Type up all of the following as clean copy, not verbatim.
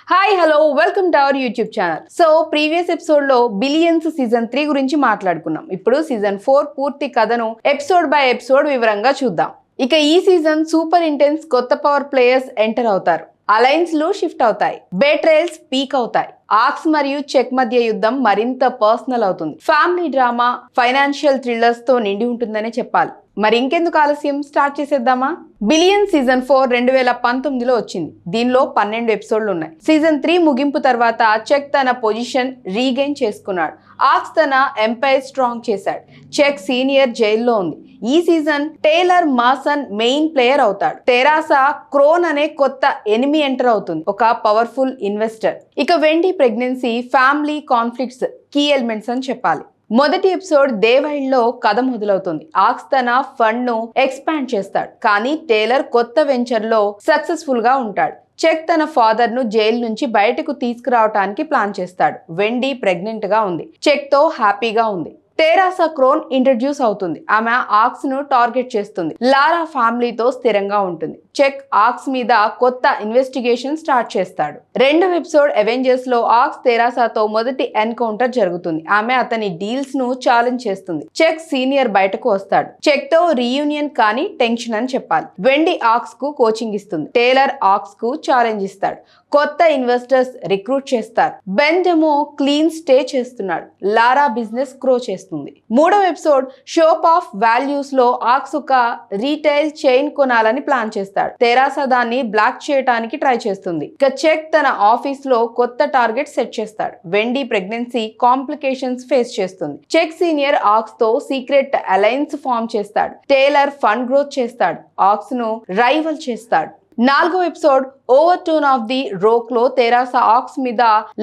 Hi hello welcome to our YouTube channel. So previous episode లో billions season 3 గురించి మాట్లాడుకున్నాం. ఇప్పుడు సీజన్ 4 పూర్తి కథను ఎపిసోడ్ బై ఎపిసోడ్ వివరంగా చూద్దాం. ఇక ఈ సీజన్ సూపర్ ఇంటెన్స్ కొత్త పవర్ ప్లేయర్స్ ఎంటర్ అవుతారు. అలయన్స్ లు షిఫ్ట్ అవుతాయి, బేట్రేల్స్ పీక్ అవుతాయి, ఆక్స్ మరియు చెక్ మధ్య యుద్ధం మరింత పర్సనల్ అవుతుంది. ఫ్యామిలీ డ్రామా, ఫైనాన్షియల్ థ్రిల్లర్స్ తో నిండి ఉంటుందనే చెప్పాలి. మరి ఇంకెందుకు ఆలస్యం, స్టార్ట్ చేసేద్దామా? బిలియన్ సీజన్ 4 2019లో వచ్చింది. దీనిలో 12 ఎపిసోడ్లు ఉన్నాయి. సీజన్ 3 ముగింపు తర్వాత చెక్ తన పొజిషన్ రీగెయిన్ చేసుకున్నాడు. ఆక్స్ తన ఎంపైర్ స్ట్రాంగ్ చేశాడు. చెక్ సీనియర్ జైల్లో ఉంది. ఈ season Taylor Mason main player అవుతాడు. తెరాసా క్రోన్ అనే కొత్త ఎనిమి ఎంటర్ అవుతుంది, ఒక పవర్ఫుల్ ఇన్వెస్టర్. ఇక Wendy pregnancy, family conflicts key elements అని చెప్పాలి. మొదటి ఎపిసోడ్ దేవైల్లో కథ మొదలవుతుంది. ఆక్స్ తన ఫండ్ ను ఎక్స్పాండ్ చేస్తాడు, కానీ టేలర్ కొత్త వెంచర్ లో సక్సెస్ఫుల్ గా ఉంటాడు. చెక్ తన ఫాదర్ ను జైలు నుంచి బయటకు తీసుకురావడానికి ప్లాన్ చేస్తాడు. వెండి ప్రెగ్నెంట్ గా ఉంది, చెక్ తో హ్యాపీగా ఉంది. తెరాసా క్రోన్ ఇంట్రడ్యూస్ అవుతుంది. ఆమె ఆక్స్ ను టార్గెట్ చేస్తుంది. లారా ఫ్యామిలీతో స్థిరంగా ఉంటుంది. చెక్ ఆక్స్ మీద కొత్త ఇన్వెస్టిగేషన్ స్టార్ట్ చేస్తాడు. రెండవ ఎపిసోడ్ అవెంజర్స్ లో ఆక్స్ తెరాసాతో మొదటి ఎన్కౌంటర్ జరుగుతుంది. ఆమె అతని డీల్స్ ను ఛాలెంజ్ చేస్తుంది. చెక్ సీనియర్ బయటకు వస్తాడు. చెక్ తో రీయూనియన్ కానీ టెన్షన్ అని చెప్పాలి. వెండి ఆక్స్ కు కోచింగ్ ఇస్తుంది. టేలర్ ఆక్స్ కు ఛాలెంజ్ ఇస్తాడు. కొత్త ఇన్వెస్టర్స్ రిక్రూట్ చేస్తారు. బెండెమో క్లీన్ స్టే చేస్తున్నాడు. లారా బిజినెస్ గ్రో చేస్తుంది. మూడవ ఎపిసోడ్ షోప్ ఆఫ్ వాల్యూస్ లో ఆక్స్ ఒక రీటైల్ చైన్ కొనాలని ప్లాన్ చేస్తాడు. తెరాసా దాన్ని బ్లాక్ చేయడానికి ట్రై చేస్తుంది. ఇక చెక్ తన ఆఫీస్ లో కొత్త టార్గెట్ సెట్ చేస్తాడు. వెండి ప్రెగ్నెన్సీ కాంప్లికేషన్స్ ఫేస్ చేస్తుంది. చెక్ సీనియర్ ఆక్స్ తో సీక్రెట్ అలయన్స్ ఫామ్ చేస్తాడు. టేలర్ ఫండ్ గ్రోత్ చేస్తాడు. ఆక్స్ ను రైవల్ చేస్తాడు. నాలుగో episode over tone of the rock లో తెరాసా ఆక్స్ మీద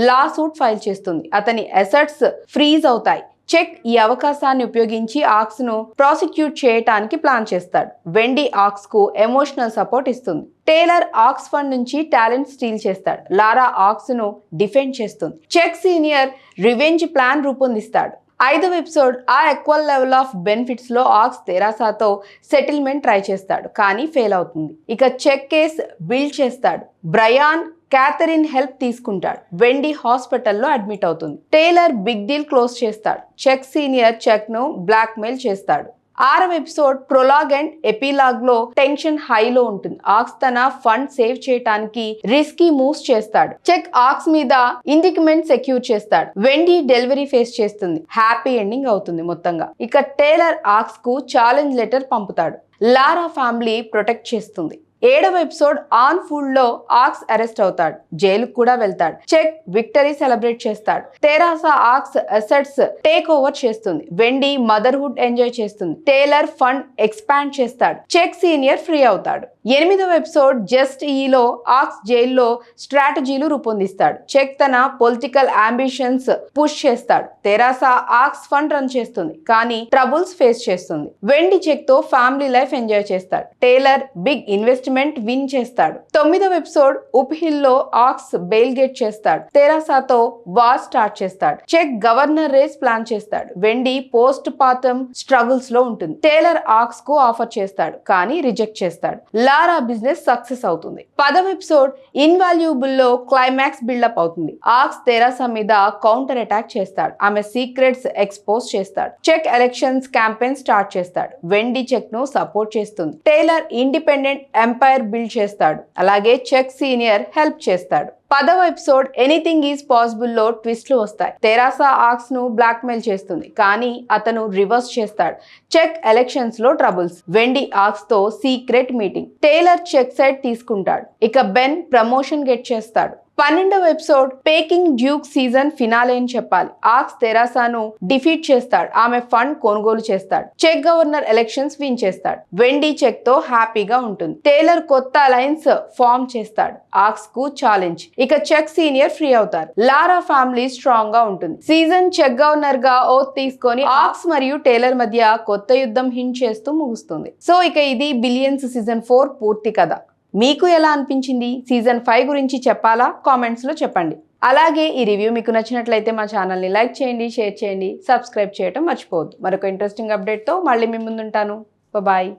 లా సూట్ ఫైల్ చేస్తుంది. అతని అసెట్స్ ఫ్రీజ్ అవుతాయి. చెక్ ఈ అవకాశాన్ని ఉపయోగించి ఆక్స్ ను ప్రాసిక్యూట్ చేయటానికి ప్లాన్ చేస్తాడు. వెండి ఆక్స్ కు ఎమోషనల్ సపోర్ట్ ఇస్తుంది. టేలర్ ఆక్స్ ఫండ్ నుంచి టాలెంట్ స్టీల్ చేస్తాడు. లారా ఆక్స్ ను డిఫెండ్ చేస్తుంది. చెక్ సీనియర్ రివెంజ్ ప్లాన్ రూపొందిస్తాడు. ఐదవ ఎపిసోడ్ ఆ ఈక్వల్ లెవెల్ ఆఫ్ బెనిఫిట్స్ లో ఆక్స్ తెరాసాతో సెటిల్మెంట్ ట్రై చేస్తాడు, కానీ ఫెయిల్ అవుతుంది. ఇక చెక్ కేస్ బిల్డ్ చేస్తాడు. బ్రయాన్ క్యాథరిన్ హెల్ప్ తీసుకుంటాడు. వెండి హాస్పిటల్లో అడ్మిట్ అవుతుంది. టేలర్ బిగ్ డీల్ క్లోజ్ చేస్తాడు. చెక్ సీనియర్ చెక్ ను బ్లాక్ మెయిల్ చేస్తాడు. ఆరవ ఎపిసోడ్ ప్రొలాగ్ అండ్ ఎపిలాగ్ లో టెన్షన్ హైలో ఉంటుంది. ఆక్స్ తన ఫండ్ సేవ్ చేయడానికి రిస్కీ మూవ్స్ చేస్తాడు. చెక్ ఆక్స్ మీద ఇండిక్మెంట్ సెక్యూర్ చేస్తాడు. వెండి డెలివరీ ఫేస్ చేస్తుంది. హ్యాపీ ఎండింగ్ అవుతుంది మొత్తంగా. ఇక టేలర్ ఆక్స్ కు ఛాలెంజ్ లెటర్ పంపుతాడు. లారా ఫ్యామిలీ ప్రొటెక్ట్ చేస్తుంది. ఏడవ ఎపిసోడ్ ఆన్ ఫుల్ లో ఆక్స్ అరెస్ట్ అవుతాడు. జైలుకు కూడా వెళ్తాడు. చెక్ విక్టరీ సెలబ్రేట్ చేస్తాడు. తెరాసా ఆక్స్ అసెట్స్ టేక్ ఓవర్ చేస్తుంది. వెండి మదర్హుడ్ ఎంజాయ్ చేస్తుంది. టేలర్ ఫండ్ ఎక్స్పాండ్ చేస్తాడు. చెక్ సీనియర్ ఫ్రీ అవుతాడు. ఎనిమిదవ ఎపిసోడ్ జస్ట్ ఈలో ఆక్స్ జైల్లో స్ట్రాటజీలు రూపొందిస్తాడు. చెక్ తన పొలిటికల్ అంబిషన్స్ పుష్ చేస్తాడు. తెరాసా ఆక్స్ ఫండ్ రన్ చేస్తుంది, కానీ ట్రబుల్స్ ఫేస్ చేస్తుంది. వెండి చెక్ తో ఫ్యామిలీ లైఫ్ ఎంజాయ్ చేస్తాడు. టేలర్ బిగ్ ఇన్వెస్ట్మెంట్ విన్ చేస్తాడు. తొమ్మిదవ ఎపిసోడ్ ఉప్ హిల్ లో ఆక్స్ బెయిల్ గేట్ చేస్తాడు. తెరాసాతో వార్ స్టార్ట్ చేస్తాడు. చెక్ గవర్నర్ రేస్ ప్లాన్ చేస్తాడు. వెండి పోస్ట్ పార్టమ్ స్ట్రగుల్స్ లో ఉంటుంది. టేలర్ ఆక్స్ కు ఆఫర్ చేస్తాడు, కానీ రిజెక్ట్ చేస్తాడు. లారా బిజినెస్ సక్సెస్ అవుతుంది. 10వ ఎపిసోడ్ ఇన్వాల్యూబుల్ లో క్లైమాక్స్ బిల్డప్ అవుతుంది. ఆక్స్ తెరాసా మీద కౌంటర్ అటాక్ చేస్తాడు. ఆమె సీక్రెట్స్ ఎక్స్పోజ్ చేస్తాడు. చెక్ ఎలక్షన్స్ క్యాంపెయిన్ స్టార్ట్ చేస్తాడు. వెండి చెక్ ను సపోర్ట్ చేస్తుంది. టేలర్ ఇండిపెండెంట్ ఎంపైర్ బిల్డ్ చేస్తాడు. అలాగే చెక్ సీనియర్ హెల్ప్ చేస్తాడు. 10వ ఎపిసోడ్ ఎనీథింగ్ ఈజ్ పాసిబుల్ లో ట్విస్ట్లు వస్తాయి. తెరాసా ఆక్స్ ను బ్లాక్ మెయిల్ చేస్తుంది, కానీ అతను రివర్స్ చేస్తాడు. చెక్ ఎలక్షన్స్ లో ట్రబుల్స్. వెండి ఆక్స్ తో secret meeting. Taylor Chuck side తీసుకుంటాడు. ఇక బెన్ ప్రమోషన్ గెట్ చేస్తాడు. 12వ ఎపిసోడ్ పేకింగ్ డ్యూక్ సీజన్ ఫినాలే అని చెప్పాలి. ఆక్స్ తెరాసాను డిఫీట్ చేస్తాడు. ఆమె ఫండ్ కొనుగోలు చేస్తాడు. చెక్ గవర్నర్ ఎలక్షన్స్ విన్ చేస్తాడు. వెండి చెక్ తో హ్యాపీగా ఉంటుంది. టేలర్ కొత్త అలయన్స్ ఫామ్ చేస్తాడు. ఆక్స్ కు ఛాలెంజ్. ఇక చెక్ సీనియర్ ఫ్రీ అవుతారు. లారా ఫ్యామిలీ స్ట్రాంగ్ గా ఉంటుంది. సీజన్ చెక్ గవర్నర్ గా ఓత్ తీసుకొని ఆక్స్ మరియు టేలర్ మధ్య కొత్త యుద్ధం హింట్ చేస్తూ ముగుస్తుంది. సో ఇక ఇది బిలియన్స్ సీజన్ 4 పూర్తి కథ. మీకు ఎలా అనిపించింది? సీజన్ 5 గురించి చెప్పాలా? కామెంట్స్ లో చెప్పండి. అలాగే ఈ రివ్యూ మీకు నచ్చినట్లయితే మా ఛానల్ని లైక్ చేయండి, షేర్ చేయండి, సబ్స్క్రైబ్ చేయడం మర్చిపోవద్దు. మరొక ఇంట్రెస్టింగ్ అప్డేట్తో మళ్ళీ మీ ముందుంటాను. బాయ్.